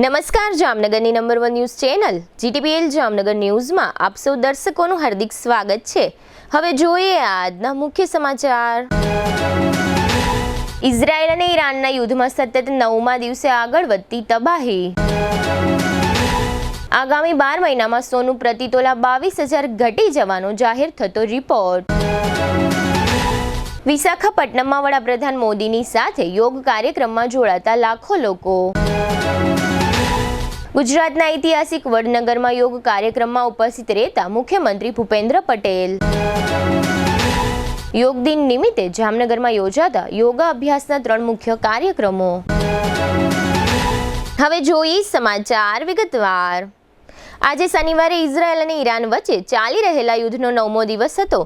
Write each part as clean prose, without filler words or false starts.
નમસ્કાર, જામનગરની number 1 news channel GTPL Jamnagar ન્યૂઝમાં આપ સૌ દર્શકોનું હાર્દિક સ્વાગત છે। હવે જોઈએ આજના મુખ્ય સમાચાર। ઇઝરાયલ અને ઈરાનના યુદ્ધમાં સતત 9મા દિવસે આગળ વધતી તબાહી। આગામી 12 મહિનામાં સોનું પ્રતિ તોલા 22,000 ઘટી જવાનો જાહેર થતો રિપોર્ટ। વિશાખાપટ્ટનમમાં વડાપ્રધાન મોદીની સાથે યોગ કાર્યક્રમમાં જોડાતા લાખો લોકો। ગુજરાતના ઐતિહાસિક વડનગરમાં યોગ કાર્યક્રમમાં ઉપસ્થિત રહેતા મુખ્યમંત્રી ભૂપેન્દ્ર પટેલ। યોગ દિન નિમિત્તે જામનગરમાં યોજાતા યોગા અભ્યાસના 3 મુખ્ય કાર્યક્રમો। હવે જોઈએ સમાચાર વિગતવાર। આજે શનિવારે ઇઝરાયલ અને ઈરાન વચ્ચે ચાલી રહેલા યુદ્ધનો 9મો દિવસ હતો।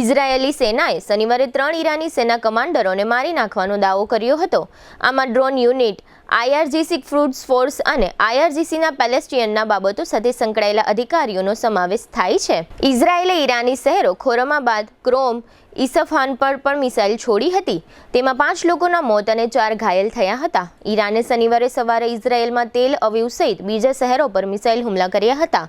ઇઝરાયેલી સેનાએ શનિવારે 3 ઈરાની સેના કમાન્ડરોને મારી નાખવાનો દાવો કર્યો હતો। આમાં drone unit, IRGC crude force અને IRGCના પેલેસ્ટિયનના બાબતો સાથે સંકળાયેલા અધિકારીઓનો સમાવેશ થાય છે। ઇઝરાયેલે ઈરાની શહેરો ખોરમાબાદ, ક્રોમ, ઇસ્ફહાન પર પણ મિસાઇલ છોડી હતી। તેમાં 5 લોકોના મોત અને 4 ઘાયલ થયા હતા। ઈરાને શનિવારે સવારે ઇઝરાયેલમાં તેલ અવીવ સહિત બીજા શહેરો પર મિસાઇલ હુમલા કર્યા હતા।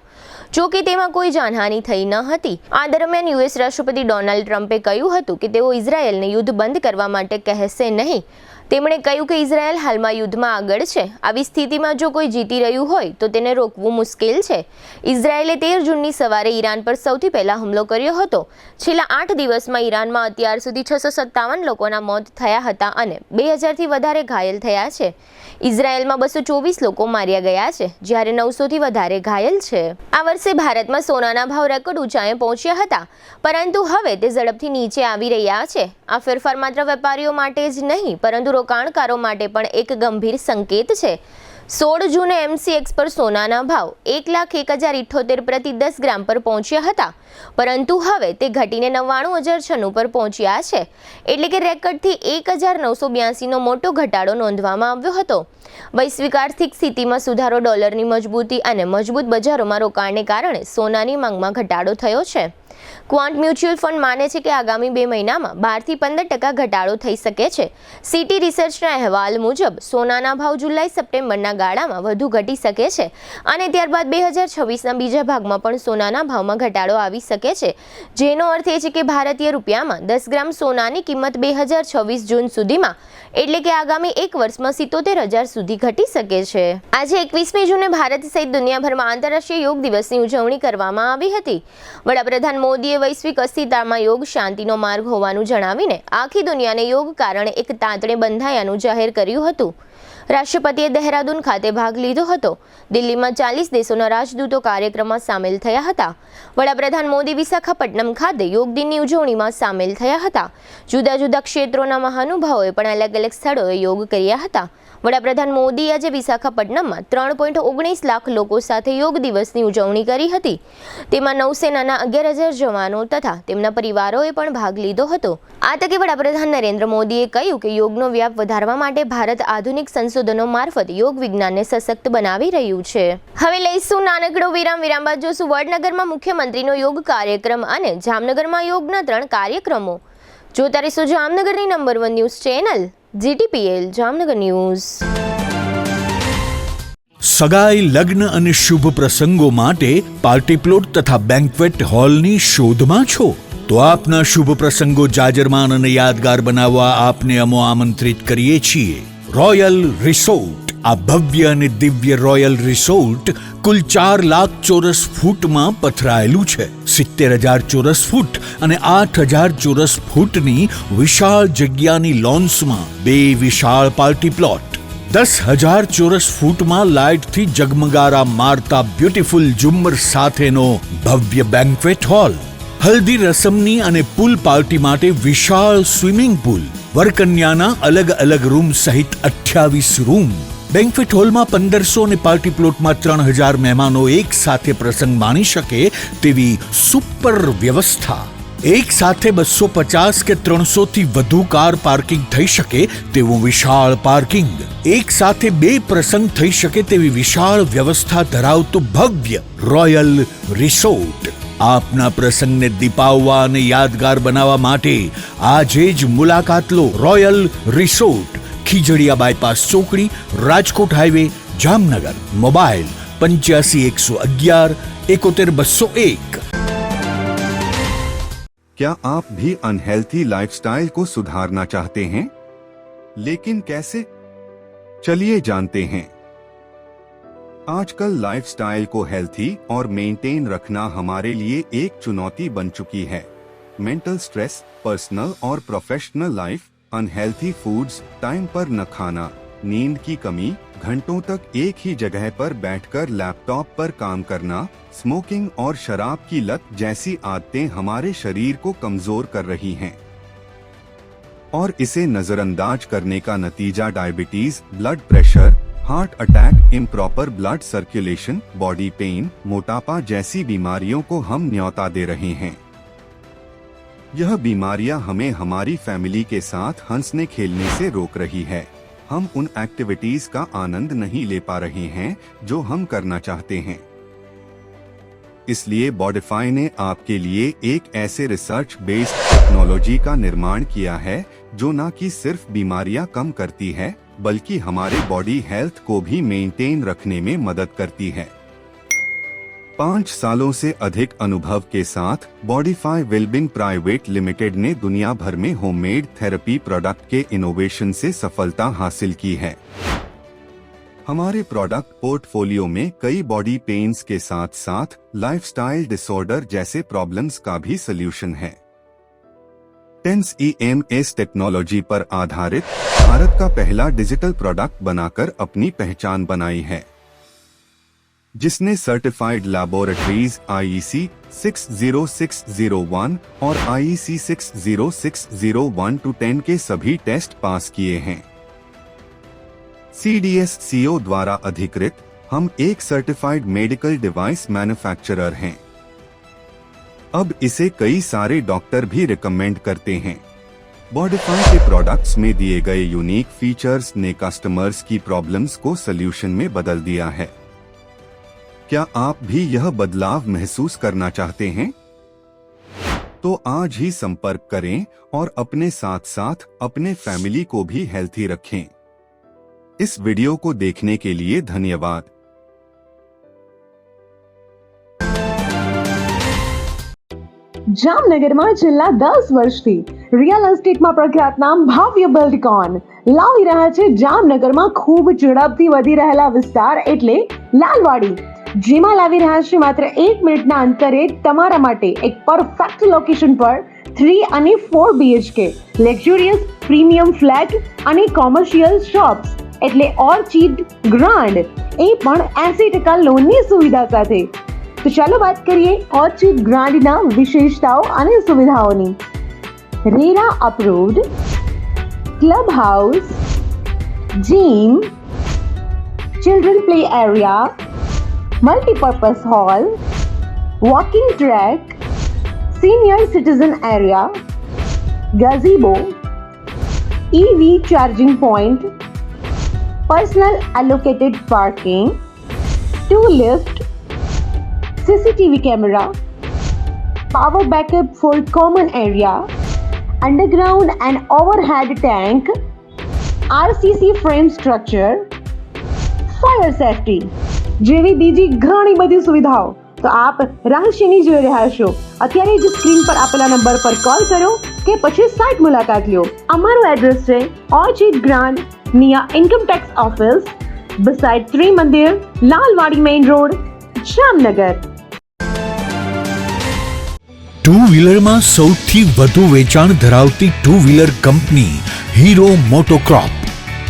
જો કે તેમાં કોઈ જાનહાનિ થઈ ન હતી। આ દરમિયાન US રાષ્ટ્રપતિ ડોનાલ્ડ ટ્રમ્પે કહ્યું હતું કે તેઓ ઇઝરાયેલને યુદ્ધ બંધ કરવા માટે કહેશે નહીં। તેમણે કહ્યું કે ઇઝરાયેલ હાલમાં યુદ્ધમાં આગળ છે। આવી સ્થિતિમાં જો કોઈ જીતી રહ્યું હોય તો તેને રોકવું મુશ્કેલ છે। ઇઝરાયેલે 13 જૂનની સવારે ઈરાન પર સૌથી પહેલા હુમલો કર્યો હતો। છેલ્લા 8 દિવસમાં ઈરાનમાં અત્યાર સુધી 657 લોકોના મોત થયા હતા અને 2000થી વધારે ઘાયલ થયા છે। ઇઝરાયેલમાં 224 લોકો માર્યા ગયા છે, જ્યારે 900થી વધારે ઘાયલ છે। આ વર્ષે ભારતમાં સોનાના ભાવ રેકોર્ડ ઊંચાઈએ પહોંચ્યા હતા, પરંતુ હવે તે ઝડપથી નીચે આવી રહ્યા છે। આ ફેરફાર માત્ર વેપારીઓ માટે જ નહીં, પરંતુ રોકાણકારો માટે પણ એક ગંભીર સંકેત છે। 16 જૂને MCX પર સોનાના ભાવ 1,01,078 પ્રતિ 10 ગ્રામ પર પહોંચ્યા હતા, પરંતુ હવે તે ઘટીને 99,096 પર પહોંચ્યા છે, એટલે કે રેકોર્ડથી 1,982નો મોટો ઘટાડો નોંધવામાં આવ્યો હતો। વૈશ્વિક આર્થિક સ્થિતિમાં સુધારો, ડોલરની મજબૂતી અને મજબૂત બજારોમાં રોકાણને કારણે સોનાની માંગમાં ઘટાડો થયો છે। ક્વાન્ટ મ્યુચ્યુઅલ ફંડ માને છે કે આગામી 2 મહિનામાં 12થી 15% ઘટાડો થઈ શકે છે। સિટી રિસર્ચના અહેવાલ મુજબ સોનાના ભાવ જુલાઈ-સપ્ટેમ્બરના ગાળામાં વધુ ઘટી શકે છે અને ત્યારબાદ 2026ના બીજા ભાગમાં પણ સોનાના ભાવમાં ઘટાડો આવી શકે છે, જેનો અર્થ એ છે કે ભારતીય રૂપિયામાં 10 ગ્રામ સોનાની કિંમત 2026 જૂન સુધીમાં, એટલે કે આગામી 1 વર્ષમાં 77,000 સુધી ઘટી શકે છે। આજે 21મી જૂને ભારત સહિત દુનિયાભરમાં આંતરરાષ્ટ્રીય યોગ દિવસની ઉજવણી કરવામાં આવી હતી। વડાપ્રધાન મોદીએ વૈશ્વિક અસ્થિરતામાં યોગ શાંતિનો માર્ગ હોવાનું જણાવીને આખી દુનિયાને યોગ કારણે એક તાંતણે બંધાયાનું જાહેર કર્યું હતું। રાષ્ટ્રપતિએ દહેરાદૂન ખાતે ભાગ લીધો હતો। દિલ્હીમાં 40 દેશોના રાજદૂતો કાર્યક્રમમાં સામેલ થયા હતા। વડાપ્રધાન મોદી વિશાખાપટ્ટનમ ખાતે યોગ દિનની ઉજવણીમાં સામેલ થયા હતા। જુદા જુદા ક્ષેત્રોના મહાનુભાવોએ પણ અલગ અલગ સ્થળોએ યોગ કર્યા હતા। વડાપ્રધાન મોદી આજે વિશાખાપટ્ટનમમાં 3.19 લાખ લોકો સાથે યોગ દિવસની ઉજવણી કરી હતી। તેમાં નૌસેનાના 11,000 જવાનો તથા તેમના પરિવારોએ પણ ભાગ લીધો હતો। આ તકે વડાપ્રધાન નરેન્દ્ર મોદીએ કહ્યું કે યોગનો વ્યાપ વધારવા માટે ભારત આધુનિક સંશોધનો મારફત યોગ વિજ્ઞાનને સશક્ત બનાવી રહ્યું છે। હવે લઈશું નાનકડો વિરામ બાદ જોશું વડનગરમાં મુખ્યમંત્રીનો યોગ કાર્યક્રમ અને જામનગરમાં યોગના 3 કાર્યક્રમો। જોતા રહીશું જામનગરની number 1 news channel GTPL Jamnagar news. સગાઈ, લગ્ન અને શુભ પ્રસંગો માટે પાર્ટી પ્લોટ તથા બેન્ક્વેટ હોલની શોધમાં છો તો આપના શુભ પ્રસંગો જાજરમાન અને યાદગાર બનાવવા આપને અમો આમંત્રિત કરીએ છીએ। Royal resort. આ ભવ્ય અને દિવ્ય રોયલ રિસોર્ટ કુલ 4 લાખ ચોરસ ફૂટમાં પથરાયેલું છે। 70,000 ચોરસ ફૂટ અને 8,000 ચોરસ ફૂટની વિશાળ જગ્યાની લોન્સમાં 2 વિશાળ પાર્ટી પ્લોટ, 10,000 ચોરસ ફૂટમાં લાઇટથી જગમગારા મારતા બ્યુટીફુલ ઝુમ્મર સાથેનો ભવ્ય બેન્ક્વેટ હોલ, હલ્દી રસમની અને પૂલ પાર્ટી માટે વિશાળ સ્વિમિંગ પૂલ, વરકન્યાના અલગ અલગ રૂમ સહિત 28 રૂમ। બેન્ક્વેટ હોલમાં 1500 અને પાર્ટી પ્લોટમાં 3,000 મહેમાનો એક સાથે પ્રસંગ માણી શકે તેવી સુપર વ્યવસ્થા। એક સાથે 250 કે 300થી વધુ કાર પાર્કિંગ થઈ શકે તેવું વિશાળ પાર્કિંગ, એક સાથે 2 પ્રસંગ થઈ શકે તેવી વિશાળ વ્યવસ્થા ધરાવતું ભવ્ય રોયલ રિસોર્ટ। આપના પ્રસંગને દીપાવવા અને યાદગાર બનાવવા માટે આજે જ મુલાકાત લો રોયલ રિસોર્ટ, ખીજડીયા બાયપાસ ચોકડી, રાજકોટ હાઈવે, જામનગર. મોબાઈલ 85 111 71 201. क्या आप भी अनहेल्थी लाइफस्टाइल को सुधारना चाहते हैं? लेकिन कैसे? चलिए जानते हैं। आजकल लाइफस्टाइल को हेल्थी और मेंटेन रखना हमारे लिए एक चुनौती बन चुकी है। मेंटल स्ट्रेस, पर्सनल और professional life, unhealthy foods, time पर न खाना, नींद की कमी, घंटों तक एक ही जगह पर बैठकर लैपटॉप पर काम करना, स्मोकिंग और शराब की लत जैसी आदतें हमारे शरीर को कमजोर कर रही हैं। और इसे नजरअंदाज करने का नतीजा diabetes, blood pressure, heart attack, improper blood circulation, body pain, मोटापा जैसी बीमारियों को हम न्योता दे रहे हैं। यह बीमारियां हमें हमारी फैमिली के साथ हंसने खेलने से रोक रही है। हम उन एक्टिविटीज का आनंद नहीं ले पा रहे हैं जो हम करना चाहते हैं। इसलिए बॉडीफाई ने आपके लिए एक ऐसे रिसर्च बेस्ड टेक्नोलॉजी का निर्माण किया है जो न कि सिर्फ बीमारियां कम करती है बल्कि हमारे बॉडी हेल्थ को भी मेंटेन रखने में मदद करती है। 5 सालों से अधिक अनुभव के साथ बॉडीफाई वेलबींग प्राइवेट लिमिटेड ने दुनिया भर में होममेड थेरेपी प्रोडक्ट के इनोवेशन से सफलता हासिल की है। हमारे प्रोडक्ट पोर्टफोलियो में कई बॉडी पेन्स के साथ साथ लाइफस्टाइल डिसऑर्डर जैसे प्रॉब्लम्स का भी सलूशन है। टेंस EMS टेक्नोलॉजी पर आधारित भारत का पहला डिजिटल प्रोडक्ट बनाकर अपनी पहचान बनाई है, जिसने सर्टिफाइड लैबोरेटरीज IEC 60601 और IEC 60601-10 के सभी टेस्ट पास किए हैं। CDSCO द्वारा अधिकृत हम एक सर्टिफाइड मेडिकल डिवाइस मैन्युफैक्चरर हैं। अब इसे कई सारे डॉक्टर भी रिकमेंड करते हैं। बॉडीफाई के प्रोडक्ट्स में दिए गए यूनिक फीचर्स ने कस्टमर्स की प्रॉब्लम्स को सल्यूशन में बदल दिया है। क्या आप भी यह बदलाव महसूस करना चाहते हैं? तो आज ही संपर्क करें और अपने साथ साथ अपने फैमिली को भी हेल्थी रखें। इस वीडियो को देखने के लिए धन्यवाद। જામનગરમાં છેલ્લા 10 વર્ષથી રિયલ એસ્ટેટમાં પ્રખ્યાત નામ ભાવ્ય બિલ્ડકોન લાવી રહ્યા છે જામનગરમાં ખૂબ ઝડપથી વધી રહેલા વિસ્તાર એટલે લાલવાડી, જેમાં લાવી રહ્યા છે માત્ર 1 મિનિટના અંતરે તમારા માટે એક પરફેક્ટ લોકેશન પર 3 અને 4 BHK લક્ઝુરિયસ પ્રીમિયમ ફ્લેટ અને કોમર્શિયલ શોપ્સ એટલે ઓર્ચિડ ગ્રાન્ડ, એ પણ 80% લોનની સુવિધા સાથે। तो चलो बात करिए ऑर्चिड ग्रांड ना विशेषताओं અને સુવિધાઓની। RERA approved, club house, gym, children play area, multipurpose hall, walking track, senior citizen area, gazebo, EV charging point, personal allocated parking, 2 lift, CCTV camera, power backup for common area, underground and overhead tank, RCC frame structure, fire safety જેવી બીજી ઘણી બધી સુવિધાઓ તો આપ રહસ્યની જોઈ રહ્યા છો। અત્યારે જ સ્ક્રીન પર આપેલા નંબર પર કોલ કરો કે પછી સાઇટ મુલાકાત લો। અમારું એડ્રેસ છે Orchid Grand near income tax office, beside Trimandir, Lalwadi main road, Jamnagar. Two વ્હીલરમાં સૌથી વધુ વેચાણ ધરાવતી two wheeler company Hero MotoCorp.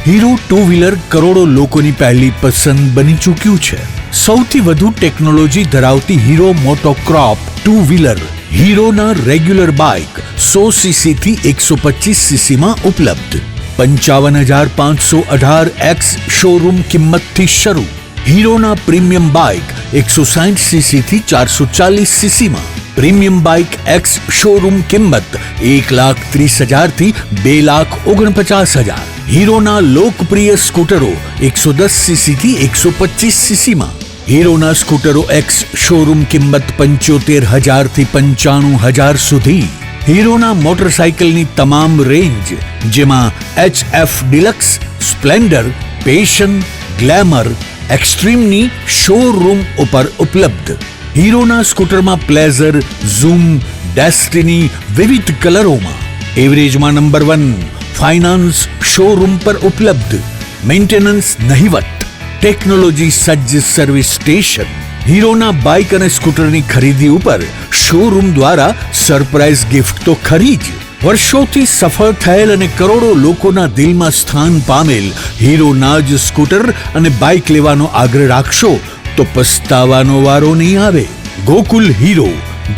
Hero two wheeler કરોડો લોકોની પહેલી પસંદ બની ચૂક્યું છે। સૌથી વધુ ટેકનોલોજી ધરાવતી હીરો મોટોક્રોપ ટુ વ્હીલર હીરોના રેગ્યુલર બાઇક 100cc થી 125cc માં ઉપલબ્ધ। 55,518X શોરૂમ કિંમતથી શરૂ। હીરોના પ્રીમિયમ બાઇક 160cc થી 440cc માં। प्रीमियम बाइक एक्स शोरूम किंमत 1,30,000 थी 2,49,000। हीरो ना लोकप्रिय स्कूटरो 110cc थी 125cc में। हीरो ना स्कूटरो एक्स शोरूम किंमत 75,000 थी 95,000 सुधी। हीरो ना मोटरसाइकिल नी तमाम रेंज जेमा HF डिलक्स, स्प्लेंडर, पेशन, ग्लैमर, એક્સ્ટ્રીમની શોરૂમ ઉપર ઉપલબ્ધ. હીરોના સ્કૂટરમાં પ્લેઝર, ઝૂમ, ડેસ્ટિની વિવિધ કલરોમાં. એવરેજમાં નંબર 1. ફાઇનાન્સ શોરૂમ પર ઉપલબ્ધ. મેન્ટેનન્સ નહિવત. ટેકનોલોજી સજ્જ સર્વિસ સ્ટેશન. હીરોના બાઇક અને સ્કૂટરની ખરીદી ઉપર શોરૂમ દ્વારા સરપ્રાઇઝ ગિફ્ટ તો ખરી જ. વર્ષોથી સફળ થયેલ અને કરોડો લોકોના દિલમાં સ્થાન પામેલ હીરોના જ સ્કૂટર અને બાઇક લેવાનો આગ્રહ રાખશો તો પસ્તાવાનો વારો નહીં આવે. Gokul hero,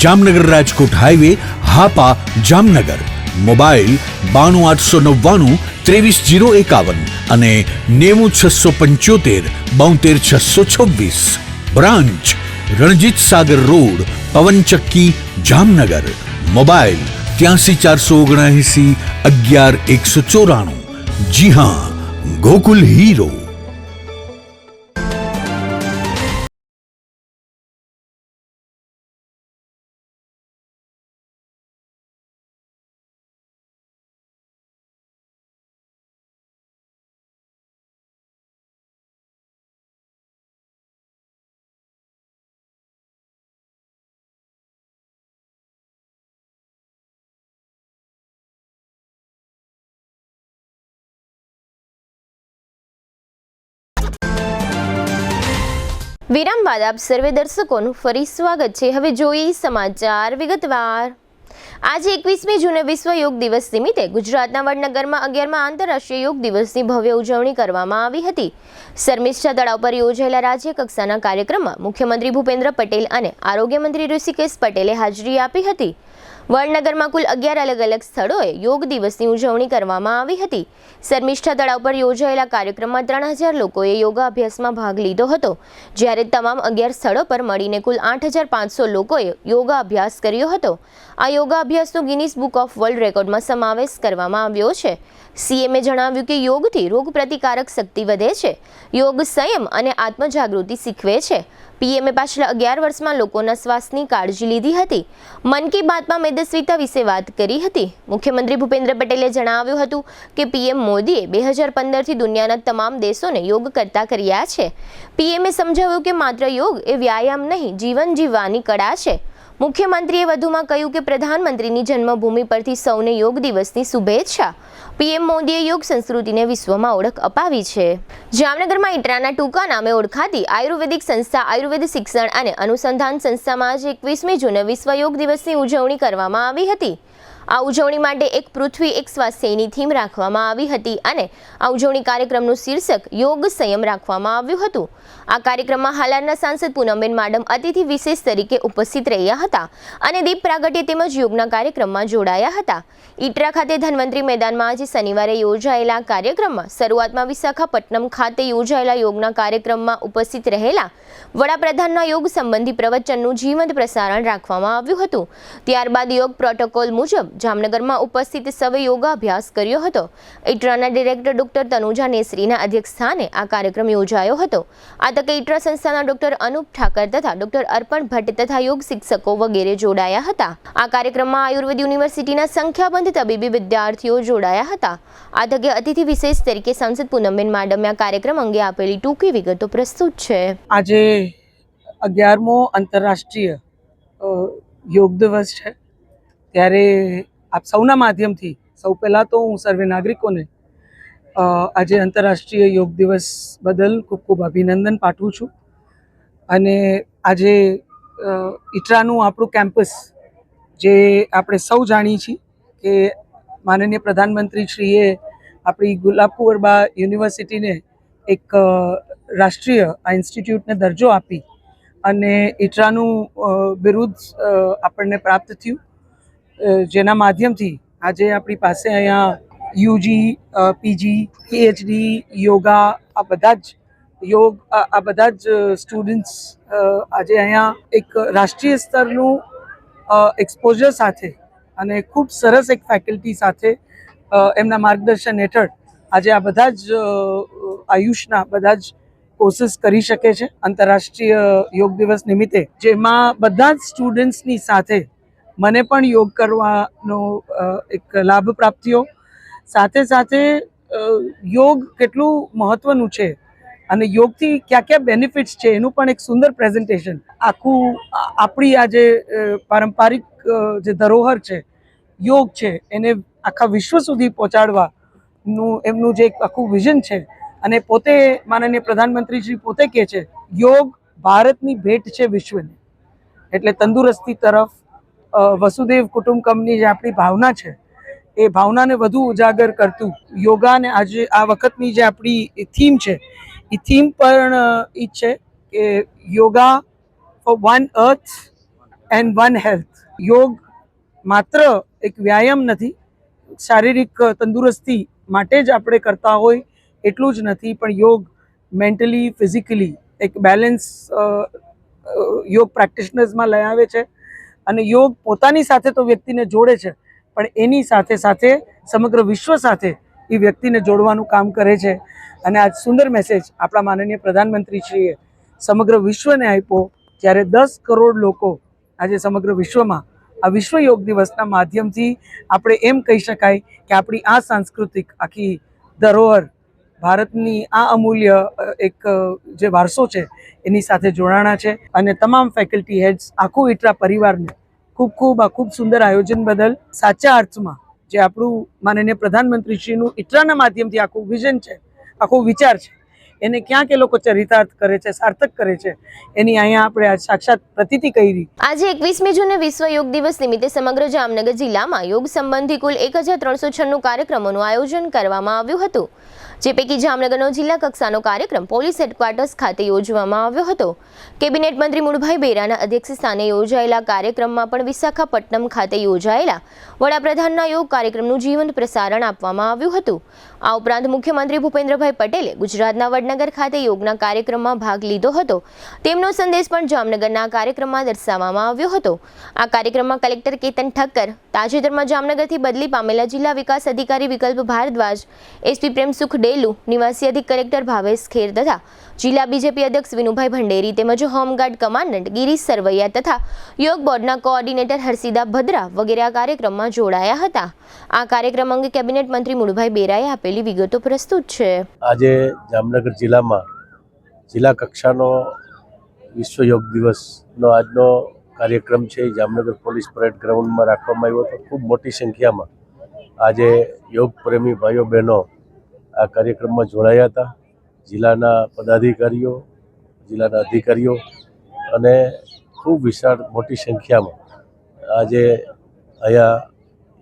Jamnagar Rajkot highway, Hapa, Jamnagar. Mobile 92 899 23051 અને 90675 72626. Branch Ranjit Sagar road, પવનચક્કી, Jamnagar. Mobile 83 479 11 194. જી હા, ગોકુલ હીરો. વિરામ બાદ આપ સર્વે દર્શકોનું ફરી સ્વાગત છે. હવે જોઈએ સમાચાર વિગતવાર. આજે 21મી જૂને વિશ્વ યોગ દિવસ નિમિત્તે ગુજરાતના વડનગરમાં 11મા આંતરરાષ્ટ્રીય યોગ દિવસની ભવ્ય ઉજવણી કરવામાં આવી હતી. શર્મિષ્ઠા તળાવ પર યોજાયેલા રાજ્ય કક્ષાના કાર્યક્રમમાં મુખ્યમંત્રી ભૂપેન્દ્ર પટેલ અને આરોગ્ય મંત્રી ઋષિકેશ પટેલે હાજરી આપી હતી. વડનગરમાં કુલ 11 અલગ અલગ સ્થળોએ યોગ દિવસની ઉજવણી કરવામાં આવી હતી. શર્મિષ્ઠા તળાવ પર યોજાયેલા કાર્યક્રમમાં 3000 લોકોએ યોગા અભ્યાસમાં ભાગ લીધો હતો, જ્યારે તમામ 11 સ્થળો પર મળીને કુલ 8500 લોકોએ યોગા અભ્યાસ કર્યો હતો. આ યોગા અભ્યાસનો ગિનીસ બુક ઓફ વર્લ્ડ રેકોર્ડમાં સમાવેશ કરવામાં આવ્યો છે. સીએમએ જણાવ્યું કે યોગથી રોગ પ્રતિકારક શક્તિ વધે છે. યોગ સંયમ અને આત્મજાગૃતિ શીખવે છે. પીએમએ પાછલા 11 વર્ષમાં લોકોના સ્વાસ્થ્યની કાળજી લીધી હતી. મન કી બાતમાં મેદસ્વીતા વિશે વાત કરી હતી. મુખ્યમંત્રી ભૂપેન્દ્ર પટેલે જણાવ્યું હતું કે પીએમ મોદીએ 2015થી દુનિયાના તમામ દેશોને યોગ કરતા કર્યા છે. પીએમએ સમજાવ્યું કે માત્ર યોગ એ વ્યાયામ નહીં, જીવન જીવવાની કળા છે. મુખ્યમંત્રીએ વધુમાં કહ્યું કે પ્રધાનમંત્રીની જન્મભૂમિ પરથી સૌને યોગ દિવસની શુભેચ્છા. પીએમ મોદીએ યોગ સંસ્કૃતિને વિશ્વમાં ઓળખ અપાવી છે. જામનગરમાં ઇટરાના ટૂંકા નામે ઓળખાતી આયુર્વેદિક સંસ્થા આયુર્વેદ શિક્ષણ અને અનુસંધાન સંસ્થામાં આજે 21મી જૂને વિશ્વ યોગ દિવસની ઉજવણી કરવામાં આવી હતી. આ ઉજવણી માટે એક પૃથ્વી એક સ્વાસ્થ્યની થીમ રાખવામાં આવી હતી અને આ ઉજવણી કાર્યક્રમનું શીર્ષક યોગ સંયમ રાખવામાં આવ્યું હતું. આ કાર્યક્રમમાં હાલારના સાંસદ પૂનમબેન માડમ અતિથિ વિશેષ તરીકે ઉપસ્થિત રહ્યા હતા અને દીપ પ્રાગટ્ય તેમજ યોગના કાર્યક્રમમાં જોડાયા હતા. ઈટરા ખાતે ધન્વંતરી મેદાનમાં આજે શનિવારે યોજાયેલા કાર્યક્રમમાં શરૂઆતમાં વિશાખાપટ્ટનમ ખાતે યોજાયેલા યોગના કાર્યક્રમમાં ઉપસ્થિત રહેલા વડાપ્રધાનના યોગ સંબંધી પ્રવચનનું જીવંત પ્રસારણ રાખવામાં આવ્યું હતું. ત્યારબાદ યોગ પ્રોટોકોલ મુજબ જામનગરમાં ઉપસ્થિત સૌએ યોગા અભ્યાસ કર્યો હતો. ઈટરાના ડિરેક્ટર ડોક્ટર તનુજા નેસરીના અધ્યક્ષસ્થાને આ કાર્યક્રમ યોજાયો હતો. આ તકે ઈટરા સંસ્થાના ડોક્ટર અનુપ ઠાકર તથા ડોક્ટર અર્પણ ભટ્ટ તથા યોગ શિક્ષકો વગેરે જોડાયા હતા. આ કાર્યક્રમમાં આયુર્વેદ યુનિવર્સિટીના સંખ્યાબંધ તબીબી વિદ્યાર્થીઓ જોડાયા હતા. આ તકે અતિથિ વિશેષ તરીકે સાંસદ પૂનમબેન માડમે આ કાર્યક્રમ અંગે આપેલી ટૂંકી વિગતો પ્રસ્તુત છે. આજે 11મો આંતરરાષ્ટ્રીય યોગ દિવસ છે, ત્યારે આપ સૌના માધ્યમથી સૌ પહેલાં તો હું સર્વે નાગરિકોને આજે આંતરરાષ્ટ્રીય યોગ દિવસ બદલ ખૂબ ખૂબ અભિનંદન પાઠવું છું. અને આજે ઈટરાનું આપણું કેમ્પસ, જે આપણે સૌ જાણીએ છીએ કે માનનીય પ્રધાનમંત્રીશ્રીએ આપણી ગુલાબકુંવરબા યુનિવર્સિટીને એક રાષ્ટ્રીય આ ઇન્સ્ટિટ્યૂટને દરજ્જો આપી અને ઈટરાનું બિરુદ આપણને પ્રાપ્ત થયું, જેના માધ્યમથી આજે આપણી પાસે અહીંયા યુજી, પીજી, પીએચડી, યોગા, આ બધા જ સ્ટુડન્ટ્સ આજે અહીંયા એક રાષ્ટ્રીય સ્તરનું એક્સપોઝર સાથે અને ખૂબ સરસ એક ફેકલ્ટી સાથે એમના માર્ગદર્શન હેઠળ આજે આ બધા જ આયુષના બધા જ કોર્સીસ કરી શકે છે આંતરરાષ્ટ્રીય યોગ દિવસ નિમિત્તે, જેમાં બધા જ સ્ટુડન્ટ્સની સાથે મને પણ યોગ કરવાનો એક લાભ પ્રાપ્ત થયો. સાથે સાથે યોગ કેટલું મહત્ત્વનું છે અને યોગથી ક્યાં ક્યાં બેનિફિટ્સ છે એનું પણ એક સુંદર પ્રેઝન્ટેશન આખું આપણી આ જે પારંપરિક જે ધરોહર છે યોગ છે એને આખા વિશ્વ સુધી પહોંચાડવાનું એમનું જે એક આખું વિઝન છે. અને પોતે માનનીય પ્રધાનમંત્રી શ્રી પોતે કહે છે યોગ ભારતની ભેટ છે વિશ્વને. એટલે તંદુરસ્તી તરફ વસુદેવ કુટુંબકમની જે આપણી ભાવના છે એ ભાવનાને વધુ ઉજાગર કરતું યોગાને આજે આ વખતની જે આપણી થીમ છે એ થીમ પણ એ છે કે yoga for one earth and one health. યોગ માત્ર એક વ્યાયામ નથી, શારીરિક તંદુરસ્તી માટે જ આપણે કરતા હોય એટલું જ નથી, પણ યોગ મેન્ટલી ફિઝિકલી એક બેલેન્સ યોગ પ્રેક્ટિશનર્સમાં લઈ આવે છે. અને યોગ પોતાની સાથે તો વ્યક્તિને જોડે છે, પણ એની સાથે સાથે સમગ્ર વિશ્વ સાથે એ વ્યક્તિને જોડવાનું કામ કરે છે. અને આ સુંદર મેસેજ આપણા માનનીય પ્રધાનમંત્રીશ્રીએ સમગ્ર વિશ્વને આપ્યો, જ્યારે 10 કરોડ લોકો આજે સમગ્ર વિશ્વમાં આ વિશ્વ યોગ દિવસના માધ્યમથી આપણે એમ કહી શકાય કે આપણી આ સાંસ્કૃતિક આખી ધરોહર ભારતની આ અમૂલ્ય એક જે વારસો છે એની સાથે જોડાણા છે. અને તમામ ફેકલ્ટી હેડ્સ આખું ઇટરા પરિવારને ખૂબ સુંદર આયોજન બદલ સાચા અર્થમાં જે આપણું માનનીય પ્રધાનમંત્રીશ્રીનું ઇટરાના માધ્યમથી આખું વિઝન છે, આખો વિચાર છે, એને ક્યાંક એ લોકો ચરિતાર્થ કરે છે, સાર્થક કરે છે, એની અહીંયા આપણે આજ સાક્ષાત પ્રતીતિ કરી. આજે 21મી જૂને વિશ્વ યોગ દિવસ નિમિત્તે સમગ્ર જામનગર જિલ્લામાં યોગ સંબંધી કુલ 1396 કાર્યક્રમોનું આયોજન કરવામાં આવ્યું હતું, જે પૈકી જામનગરનો જિલ્લા કક્ષાનો કાર્યક્રમ પોલીસ હેડક્વાર્ટર્સ ખાતે યોજવામાં આવ્યો હતો. કેબિનેટ મંત્રી મુળભાઈ બેરાના અધ્યક્ષ સ્થાને યોજાયેલા કાર્યક્રમમાં પણ વિશાખાપટ્ટનમ ખાતે યોજાયેલા વડાપ્રધાનના યોગ કાર્યક્રમનું જીવંત પ્રસારણ આપવામાં આવ્યું હતું. આ ઉપરાંત મુખ્યમંત્રી ભૂપેન્દ્રભાઈ પટેલે ગુજરાતના વડનગર ખાતે યોગના કાર્યક્રમમાં ભાગ લીધો હતો. તેમનો સંદેશ પણ જામનગરના કાર્યક્રમમાં દર્શાવવામાં આવ્યો હતો. આ કાર્યક્રમમાં કલેક્ટર કેતન ઠક્કર, તાજેતરમાં જામનગરથી બદલી પામેલા જિલ્લા વિકાસ અધિકારી વિકલ્પ ભારદ્વાજ, એસપી પ્રેમસુખ ડેલુ, નિવાસી અધિક કલેક્ટર ભાવેશ ખેર તથા જિલ્લા બીજેપી અધ્યક્ષ વિનુભાઈ ભંડેરી તેમજ હોમગાર્ડ કમાન્ડન્ટ ગિરીશ સરવૈયા તથા યોગ બોર્ડના કોઓર્ડિનેટર હર્ષિદા ભદ્રા વગેરે આ કાર્યક્રમમાં જોડાયા હતા. આ કાર્યક્રમ અંગે કેબિનેટ મંત્રી મુળભાઈ બેરાએ આપેલી વિગતો પ્રસ્તુત છે. આજે જામનગર જિલ્લામાં જિલ્લા કક્ષાનો વિશ્વ યોગ દિવસનો આજનો કાર્યક્રમ છે એ જામનગર પોલીસ પરેડ ગ્રાઉન્ડમાં રાખવામાં આવ્યો હતો. ખૂબ મોટી સંખ્યામાં આજે યોગ પ્રેમી ભાઈઓ બહેનો આ કાર્યક્રમમાં જોડાયા હતા. જિલ્લાના પદાધિકારીઓ, જિલ્લાના અધિકારીઓ અને ખૂબ વિશાળ મોટી સંખ્યામાં આજે અહીંયા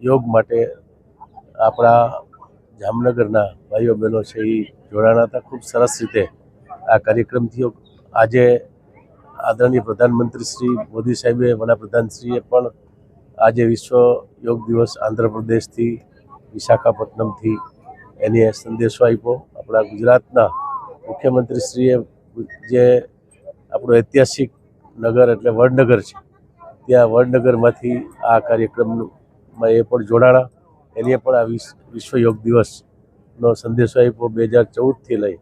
યોગ માટે આપણા જામનગરના ભાઈઓ બહેનો છે એ જોડાણા હતા. ખૂબ સરસ રીતે આ કાર્યક્રમ થયો. આજે આદરણીય પ્રધાનમંત્રી શ્રી મોદી સાહેબે, વડાપ્રધાનશ્રીએ પણ આજે વિશ્વ યોગ દિવસ આંધ્રપ્રદેશથી, વિશાખાપટ્ટનમથી એની સંદેશો આપ્યો. આપણા ગુજરાતના મુખ્યમંત્રીશ્રીએ જે આપણું ઐતિહાસિક નગર એટલે વડનગર છે, ત્યાં વડનગરમાંથી આ કાર્યક્રમમાં એ પણ જોડાણા. એને પણ આ વિશ્વ યોગ દિવસનો સંદેશો આપ્યો. 2014થી લઈ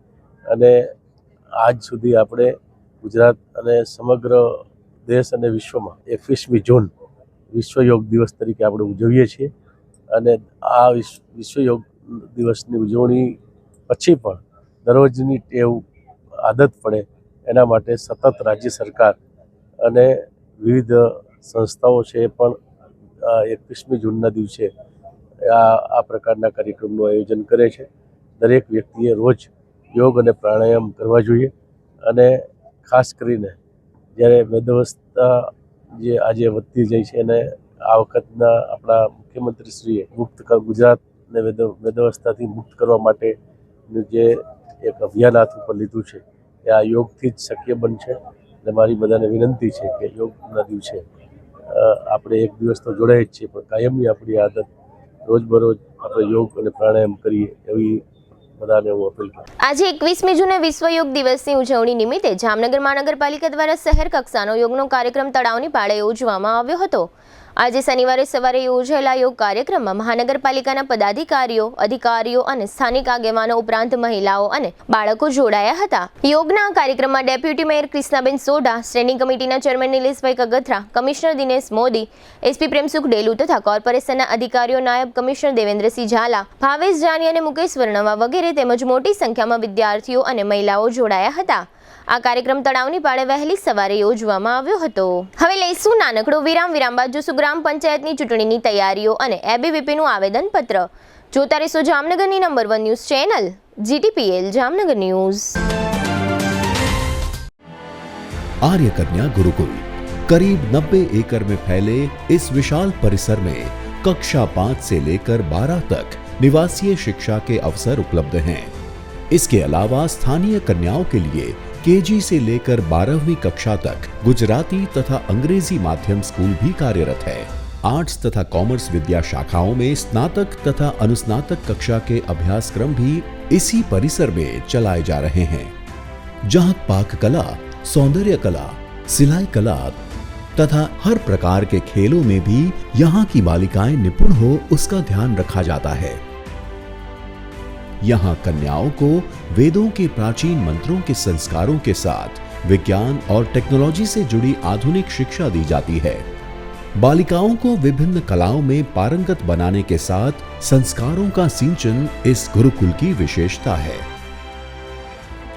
અને આજ સુધી આપણે ગુજરાત અને સમગ્ર દેશ અને વિશ્વમાં 21મી જૂન વિશ્વ યોગ દિવસ તરીકે આપણે ઉજવીએ છીએ. અને આ વિશ્વ યોગ દિવસની ઉજવણી પછી પણ દરરોજની ટેવ આદત પડે એના માટે સતત રાજ્ય સરકાર અને વિવિધ સંસ્થાઓ છે એ પણ 21મી જૂનના દિવસે આ પ્રકારના કાર્યક્રમનું આયોજન કરે છે. દરેક વ્યક્તિએ રોજ યોગ અને પ્રાણાયામ કરવા જોઈએ. અને ખાસ કરીને જ્યારે વેદવસ્થા જે આજે વધતી જાય છે અને આ વખતના આપણા મુખ્યમંત્રીશ્રીએ ગુજરાતને વેદવસ્થાથી મુક્ત કરવા માટેનું જે એક અભિયાન હાથ ઉપર લીધું છે એ આ યોગથી જ શક્ય બનશે. અને મારી બધાને વિનંતી છે કે યોગના દિવસે આપણે એક દિવસ તો જોડાય જ છીએ, પણ કાયમની આપણી આદત રોજબરોજ આપણે યોગ અને પ્રાણાયામ કરીએ એવી બધાને હું અપીલ કરું. આજે 21મી જૂને વિશ્વ યોગ દિવસની ઉજવણી નિમિત્તે જામનગર મહાનગરપાલિકા દ્વારા શહેર કક્ષાનો યોગનો કાર્યક્રમ તળાવની પાળે યોજવામાં આવ્યો હતો. આજે શનિવારે સવારે યોજાયેલા યોગ કાર્યક્રમમાં મહાનગરપાલિકાના પદાધિકારીઓ, અધિકારીઓ અને સ્થાનિક આગેવાનો ઉપરાંત મહિલાઓ અને બાળકો જોડાયા હતા. યોગના કાર્યક્રમમાં deputy mayor Krishnaben Sodha, standing કમિટીના ચેરમેન નિલેશભાઈ કગથરા, કમિશનર દિનેશ મોદી, એસપી પ્રેમસુખ ડેલુ તથા કોર્પોરેશનના અધિકારીઓ, નાયબ કમિશનર દેવેન્દ્રસિંહ ઝાલા, ભાવેશ જાની અને મુકેશ વર્ણવા વગેરે તેમજ મોટી સંખ્યામાં વિદ્યાર્થીઓ અને મહિલાઓ જોડાયા હતા. આ કાર્યક્રમ તળાવની પાળે વહેલી સવારે યોજવામાં આવ્યો હતો. હવે લઈશું નાનકડો વિરામ બાદ જોશું ગ્રામ પંચાયતની ચૂંટણીની તૈયારીઓ અને એબીવીપીનું આવેદનપત્ર. જોતા રહેશો જામનગરની number 1 news channel GTPL Jamnagar news. Arya Kanya Gurukul करीब 90 एकड़ में फैले इस विशाल परिसर में कक्षा 5 से लेकर 12 तक निवासीय शिक्षा के अवसर उपलब्ध हैं. इसके अलावा स्थानीय कन्याओं के लिए केजी से लेकर 12वीं कक्षा तक गुजराती तथा अंग्रेजी माध्यम स्कूल भी कार्यरत है. आर्ट्स तथा कॉमर्स विद्या शाखाओं में स्नातक तथा अनुस्नातक कक्षा के अभ्यासक्रम भी इसी परिसर में चलाए जा रहे हैं, जहां पाक कला, सौंदर्य कला, सिलाई कला तथा हर प्रकार के खेलों में भी यहाँ की बालिकाएं निपुण हो उसका ध्यान रखा जाता है. यहाँ कन्याओं को वेदों के प्राचीन मंत्रों के संस्कारों के साथ विज्ञान और टेक्नोलॉजी से जुड़ी आधुनिक शिक्षा दी जाती है. बालिकाओं को विभिन्न कलाओं में पारंगत बनाने के साथ संस्कारों का सिंचन इस गुरुकुल की विशेषता है.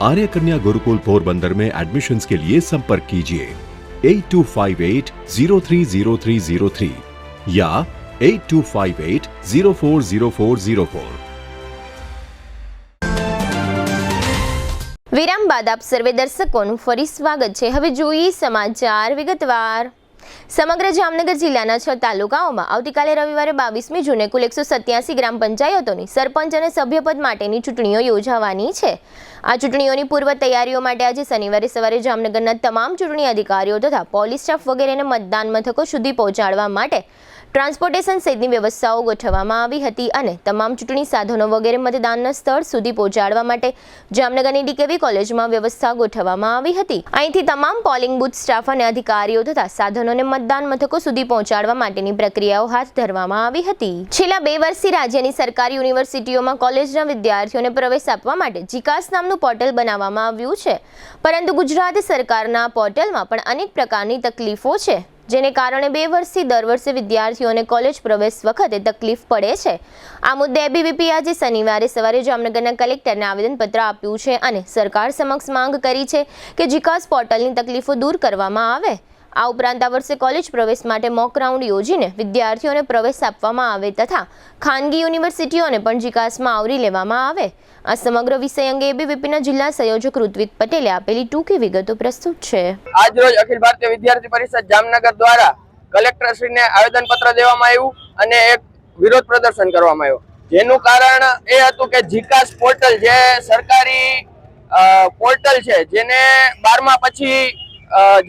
आर्य कन्या गुरुकुल पोरबंदर में एडमिशन्स के लिए संपर्क कीजिए 8258030303 या 8258040404. વિરામ બાદ આપ સર્વે દર્શકોનું ફરી સ્વાગત છે. હવે જોઈએ સમાચાર વિગતવાર. સમગ્ર જામનગર જિલ્લાના 6 તાલુકાઓમાં આવતીકાલે રવિવારે 22મી જૂને કુલ 187 ગ્રામ પંચાયતોની સરપંચ અને સભ્યપદ માટેની ચૂંટણીઓ યોજાવાની છે. આ ચૂંટણીઓની પૂર્વ તૈયારીઓ માટે આજે શનિવારે સવારે જામનગરના તમામ ચૂંટણી અધિકારીઓ તથા પોલીસ સ્ટાફ વગેરેને મતદાન મથકો સુધી પહોંચાડવા માટે ટ્રાન્સપોર્ટેશન સહિતની વ્યવસ્થાઓ ગોઠવવામાં આવી હતી અને તમામ ચૂંટણી સાધનો વગેરે મતદાનના સ્થળ સુધી પહોંચાડવા માટે જામનગરની ડીકેવી કોલેજમાં વ્યવસ્થા ગોઠવવામાં આવી હતી. અહીંથી તમામ પોલિંગ બૂથ સ્ટાફ અને અધિકારીઓ તથા સાધનોને મતદાન મથકો સુધી પહોંચાડવા માટેની પ્રક્રિયાઓ હાથ ધરવામાં આવી હતી. છેલ્લા 2 વર્ષથી રાજ્યની સરકારી યુનિવર્સિટીઓમાં કોલેજના વિદ્યાર્થીઓને પ્રવેશ આપવા માટે જીકાસ નામનું પોર્ટલ બનાવવામાં આવ્યું છે, પરંતુ ગુજરાત સરકારના પોર્ટલમાં પણ અનેક પ્રકારની તકલીફો છે, જેને કારણે 2 વર્ષથી દર વર્ષે વિદ્યાર્થીઓને કોલેજ પ્રવેશ વખતે તકલીફ પડે છે. આ મુદ્દે એબીવીપી આજે શનિવારે સવારે જામનગરના કલેક્ટરને આવેદનપત્ર આપ્યું છે અને સરકાર સમક્ષ માંગ કરી છે કે જીકાસ પોર્ટલની તકલીફો દૂર કરવામાં આવે. આ ઉપરાંત આ વર્ષે કોલેજ પ્રવેશ માટે મોક રાઉન્ડ યોજીને વિદ્યાર્થીઓને પ્રવેશ આપવામાં આવે તથા ખાનગી યુનિવર્સિટીઓને પણ જીકાસમાં આવરી લેવામાં આવે. આ સમગ્ર વિષય અંગે એબીવીપીના જિલ્લા સંયોજક ઋત્વિક પટેલે આપેલી ટૂંકી વિગતો પ્રસ્તુત છે. આજ રોજ અખિલ ભારતીય વિદ્યાર્થી પરિષદ જામનગર દ્વારા કલેક્ટરશ્રીને આવેદનપત્ર દેવામાં આવ્યું અને એક વિરોધ પ્રદર્શન કરવામાં આવ્યું, જેનું કારણ એ હતું કે જીકાસ પોર્ટલ જે સરકારી પોર્ટલ છે, જેને 12મા પછી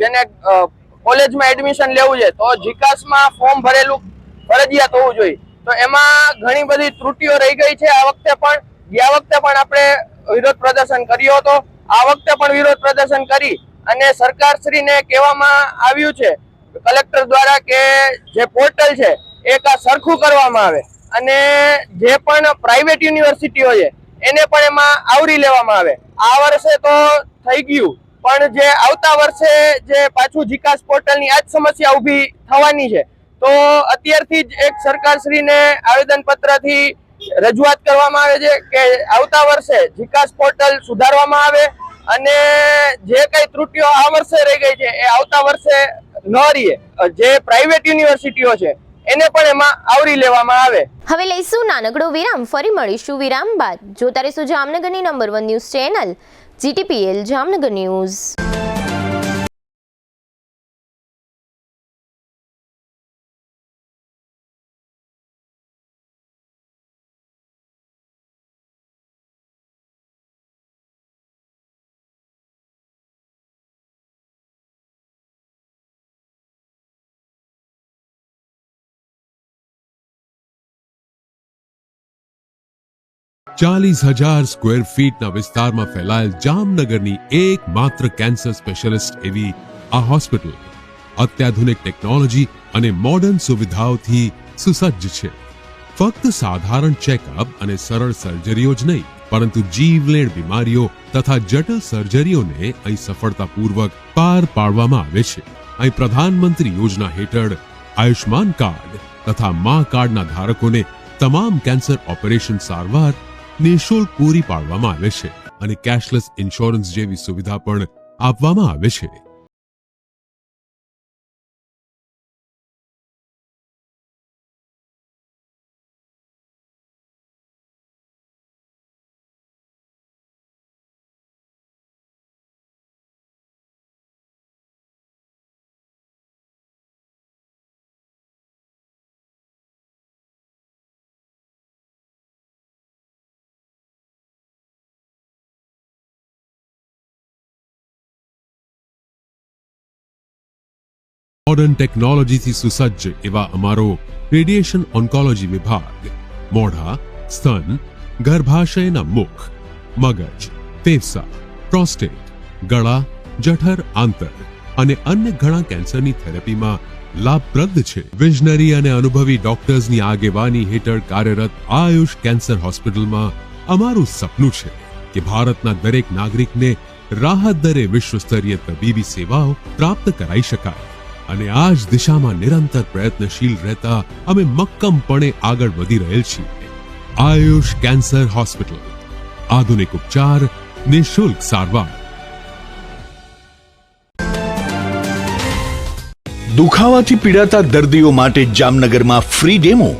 જેને કોલેજમાં એડમિશન લેવું છે તો જીકાસમાં ફોર્મ ભરેલું ફરજિયાત હોવું જોઈએ. તો એમાં ઘણી બધી ત્રુટિઓ રહી ગઈ છે. આ વખતે પણ ગયા વખતે પણ આપણે વિરોધ પ્રદર્શન કર્યો હતો. આ વખતે પણ વિરોધ પ્રદર્શન કરી અને સરકારશ્રીને કહેવામાં આવ્યું છે કલેક્ટર દ્વારા કે જે પોર્ટલ છે એક આ સરખું કરવામાં આવે અને જે પણ પ્રાઇવેટ યુનિવર્સિટીઓ છે એને પણ એમાં આવરી લેવામાં આવે. આ વર્ષે તો થઈ ગયું, પણ જે આવતા વર્ષે જે પાછું જીકાસ પોર્ટલની આ જ સમસ્યા ઊભી થવાની છે. તો અત્યારથી જ એક સરકારશ્રીને આવેદનપત્રથી રજૂઆત કરવામાં આવે છે કે આવતા વર્ષે જીકાસ પોર્ટલ સુધારવામાં આવે અને જે કઈ ત્રુટિઓ આ વર્ષે રહી ગઈ છે એ આવતા વર્ષે ન રહે. જે પ્રાઇવેટ યુનિવર્સિટીઓ છે એને પણ એમાં આવરી લેવામાં આવે. હવે લઈશું નાનકડો વિરામ, ફરી મળીશું વિરામ બાદ. જોતા રહેશો જામનગરની number 1 news channel GTPL Jamnagar news. ચાલીસ 40,000 સ્ક્વેર ફીટના વિસ્તારમાં ફેલાયેલ જામનગરની એકમાત્ર કેન્સર સ્પેશિયાલિસ્ટ એવી આ હોસ્પિટલ અત્યાધુનિક ટેકનોલોજી અને મોડર્ન સુવિધાઓથી સુસજ્જ છે. ફક્ત સાધારણ ચેકઅપ અને સરળ સર્જરીઓ જ નહીં, પરંતુ જીવલેણ બીમારીઓ તથા જટિલ સર્જરીઓને અહીં સફળતાપૂર્વક પાર પાડવામાં આવે છે. અહીં પ્રધાનમંત્રી યોજના હેઠળ આયુષ્માન કાર્ડ તથા મા કાર્ડના ધારકોને તમામ કેન્સર ઓપરેશન સારવાર નિઃશુલ્ક પૂરી પાડવામાં આવે છે અને કેશલેસ ઇન્સ્યોરન્સ જેવી સુવિધા પણ આપવામાં આવે છે. મોડર્ન ટેકનોલોજીથી સુસજ્જ એવા અમારો રેડિયેશન ઓન્કોલોજી વિભાગ મોઢા, સ્તન, ગર્ભાશયના મુખ, મગજ, ફેફસા, પ્રોસ્ટેટ, ગળા, જઠર, આંતર અને અન્ય ઘણા કેન્સરની થેરેપીમાં લાભપ્રદ છે. વિઝનરી અને અનુભવી ડોક્ટર્સની આગેવાની હેઠળ કાર્યરત આયુષ કેન્સર હોસ્પિટલમાં અમારું સપનું છે કે ભારતના દરેક નાગરિકને રાહત દરે વિશ્વસ્તરીય તબીબી સેવાઓ પ્રાપ્ત કરાઈ શકાય. અને આ જ દિશામાં નિરંતર પ્રયત્નશીલ રહેતા અમે મક્કમપણે આગળ વધી રહેલ છીએ. આયુષ કેન્સર હોસ્પિટલ, આધુનિક ઉપચાર, નિઃશુલ્ક સારવાર. દુખાવાથી પીડાતા દર્દીઓ માટે જામનગરમાં ફ્રી ડેમો.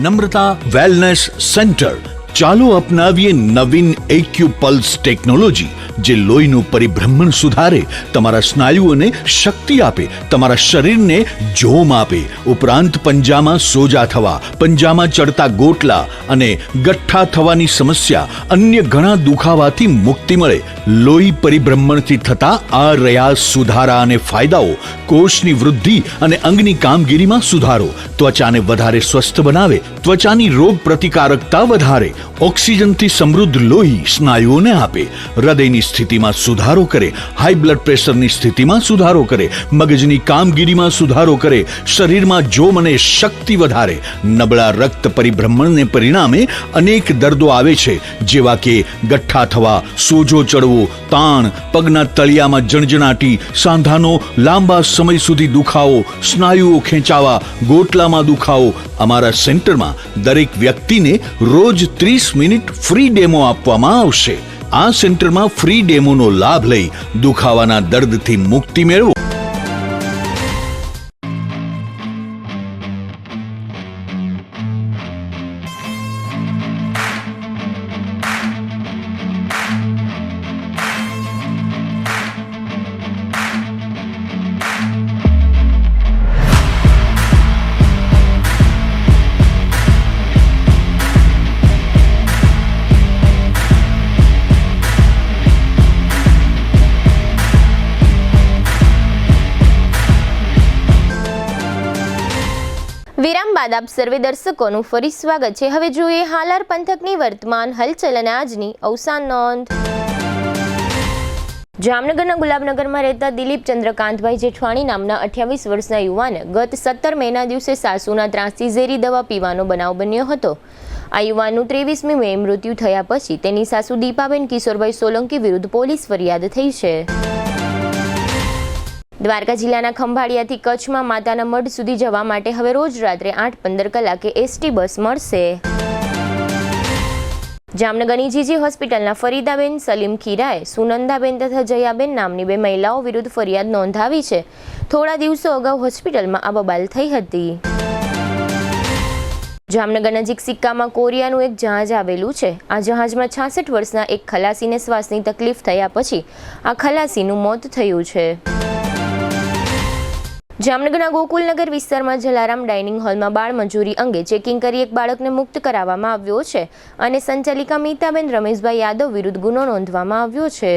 નમ્રતા વેલનેસ સેન્ટર. ચાલો અપનાવીએ નવીન એક્યુપલ્સ ટેકનોલોજી, જે લોહીનું પરિભ્રમણ સુધારે, તમારા સ્નાયુઓને શક્તિ આપે, તમારા શરીરને જોમ આપે. ઉપરાંત પંજામાં સોજા થવા, પંજામાં ચડતા ગોટલા અને ગઠ્ઠા થવાની સમસ્યા, અન્ય ઘણા દુખાવાથી મુક્તિ મળે. લોહી પરિભ્રમણથી થતા આ રહ્યા સુધારા અને ફાયદાઓ. કોષની વૃદ્ધિ અને અંગની કામગીરીમાં સુધારો, ત્વચાને વધારે સ્વસ્થ બનાવે, ત્વચાની રોગ પ્રતિકારકતા વધારે, ઓક્સિજનથી સમૃદ્ધ લોહી સ્નાયુઓને આપે, હૃદયની સ્થિતિમાં સુધારો કરે, હાઈ બ્લડ પ્રેશરની સ્થિતિમાં સુધારો કરે, મગજની કામગીરીમાં સુધારો કરે, શરીરમાં જોમ અને શક્તિ વધારે. નબળા રક્ત પરિભ્રમણને પરિણામે અનેક દર્દો આવે છે, જેવા કે ગઠ્ઠા થવા, સોજો ચડવો, તાણ, પગના તળિયામાં જણજણાટી, સાંધાનો લાંબા સમય સુધી દુખાવો, સ્નાયુઓ ખેંચાવા, ગોટલામાં દુખાવો. અમારા સેન્ટરમાં દરેક વ્યક્તિને રોજ 30 મિનિટ ફ્રી ડેમો આપવામાં આવશે. આ સેન્ટરમાં ફ્રી ડેમોનો લાભ લઈ દુખાવાના દર્દથી મુક્તિ મેળવો. વિરામ બાદ આપ સર્વે દર્શકોનું ફરી સ્વાગત છે. હવે જોઈએ હાલાર પંથકની વર્તમાન હલચલ અને આજની અવસાન નોંધ. જામનગરના ગુલાબનગરમાં રહેતા દિલીપ ચંદ્રકાંતભાઈ જેઠવાણી નામના 28 વર્ષના યુવાન ગત 17 મેના દિવસે સાસુના ત્રાસથી ઝેરી દવા પીવાનો બનાવ બન્યો હતો. આ યુવાનનું 23મી મે મૃત્યુ થયા પછી તેની સાસુ દીપાબેન કિશોરભાઈ સોલંકી વિરુદ્ધ પોલીસ ફરિયાદ થઈ છે. દ્વારકા જિલ્લાના ખંભાળિયાથી કચ્છમાં માતાના મઢ સુધી જવા માટે હવે રોજ રાત્રે 8:15 કલાકે એસટી બસ મળશે. જામનગરની જીજી હોસ્પિટલના ફરીદાબેન, સલીમ ખીરાએ સુનંદાબેન તથા જયાબેન નામની 2 મહિલાઓ વિરુદ્ધ ફરિયાદ નોંધાવી છે. થોડા દિવસો અગાઉ હોસ્પિટલમાં આ બબાલ થઈ હતી. જામનગર નજીક સિક્કામાં કોરિયાનું એક જહાજ આવેલું છે. આ જહાજમાં 66 વર્ષના એક ખલાસીને શ્વાસની તકલીફ થયા પછી આ ખલાસીનું મોત થયું છે. જામનગરના ગોકુલનગર વિસ્તારમાં જલારામ ડાઇનિંગ હોલમાં બાળ મજૂરી અંગે ચેકિંગ કરી એક બાળકને મુક્ત કરાવવામાં આવ્યો છે અને સંચાલિકા મીતાબેન રમેશભાઈ યાદવ વિરુદ્ધ ગુનો નોંધવામાં આવ્યો છે.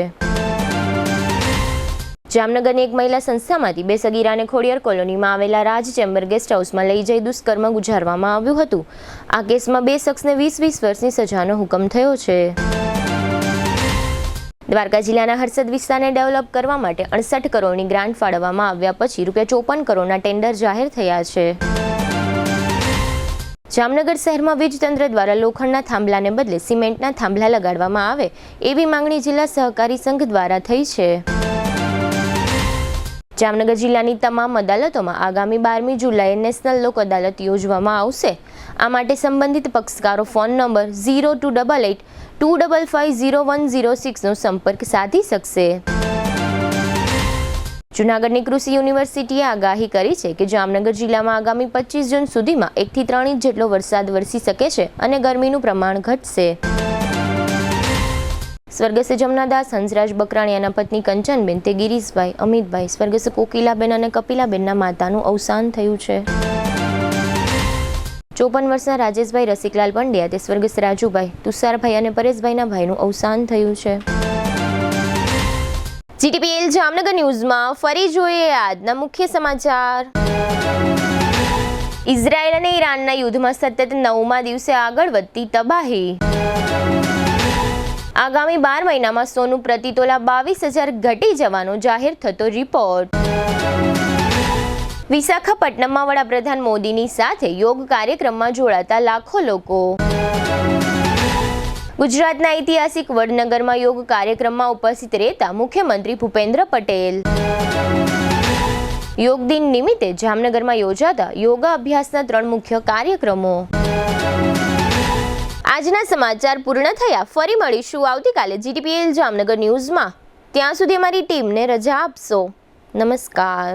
જામનગરની એક મહિલા સંસ્થામાંથી 2 સગીરાને ખોડિયાર કોલોનીમાં આવેલા રાજ ચેમ્બર ગેસ્ટ હાઉસમાં લઈ જઈ દુષ્કર્મ ગુજારવામાં આવ્યું હતું. આ કેસમાં 2 શખ્સને 20-20 વર્ષની સજાનો હુકમ થયો છે. દ્વારકા જિલ્લાના હર્ષદ વિસ્તારને ડેવલપ કરવા માટે 68 કરોડની ગ્રાન્ટ ફાળવવામાં આવ્યા પછી ₹54 કરોડના ટેન્ડર જાહેર થયા છે. જામનગર શહેરમાં વીજતંત્ર દ્વારા લોખંડના થાંભલાને બદલે સિમેન્ટના થાંભલા લગાડવામાં આવે એવી માંગણી જિલ્લા સહકારી સંઘ દ્વારા થઈ છે. જામનગર જિલ્લાની તમામ અદાલતોમાં આગામી 12મી જુલાઈએ નેશનલ લોક અદાલત યોજવામાં આવશે. આ માટે સંબંધિત પક્ષકારો ફોન નંબર 028825501006નો સંપર્ક સાધી શકશે. જૂનાગઢની કૃષિ યુનિવર્સિટીએ આગાહી કરી છે કે જામનગર જિલ્લામાં આગામી 25 જૂન સુધીમાં 1 થી 3 ઇંચ જેટલો વરસાદ વરસી શકે છે અને ગરમીનું પ્રમાણ ઘટશે. સ્વર્ગસ્થ જમનાદાસ હંસરાજ બકરાણીયાના પત્ની કંચનબેન તે ગિરીશભાઈ, અમિતભાઈ, સ્વર્ગસ્થ કોકિલાબેન અને કપિલાબેનના માતાનું અવસાન થયું છે. 54 વર્ષના રાજેશભાઈ રસિકલાલ પંડ્યા તે સ્વર્ગસ્થ રાજુભાઈ, તુષારભાઈ અને પરેશભાઈના ભાઈનું અવસાન થયું છે. GTPL જામનગર ન્યૂઝમાં ફરી જોઈએ આજના મુખ્ય સમાચાર. ઇઝરાયલ અને ઈરાનના યુદ્ધમાં સતત 9મા દિવસે આગળ વધતી તબાહી. આગામી 12 મહિનામાં સોનું પ્રતિ તોલા 22,000 ઘટી જવાનો જાહેર થતો રિપોર્ટ. વિશાખાપટ્ટનમમાં વડાપ્રધાન મોદીની સાથે યોગ કાર્યક્રમમાં જોડાતા લાખો લોકો. ગુજરાતના ઐતિહાસિક વડનગરમાં યોગ કાર્યક્રમમાં ઉપસ્થિત રહેતા મુખ્યમંત્રી ભૂપેન્દ્ર પટેલ. યોગ દિન નિમિત્તે જામનગરમાં યોજાતા યોગા અભ્યાસના 3 મુખ્ય કાર્યક્રમો. આજના સમાચાર પૂર્ણ થયા. ફરી મળીશું આવતીકાલે GTPL જામનગર ન્યૂઝમાં. ત્યાં સુધી અમારી ટીમને રજા આપશો. નમસ્કાર.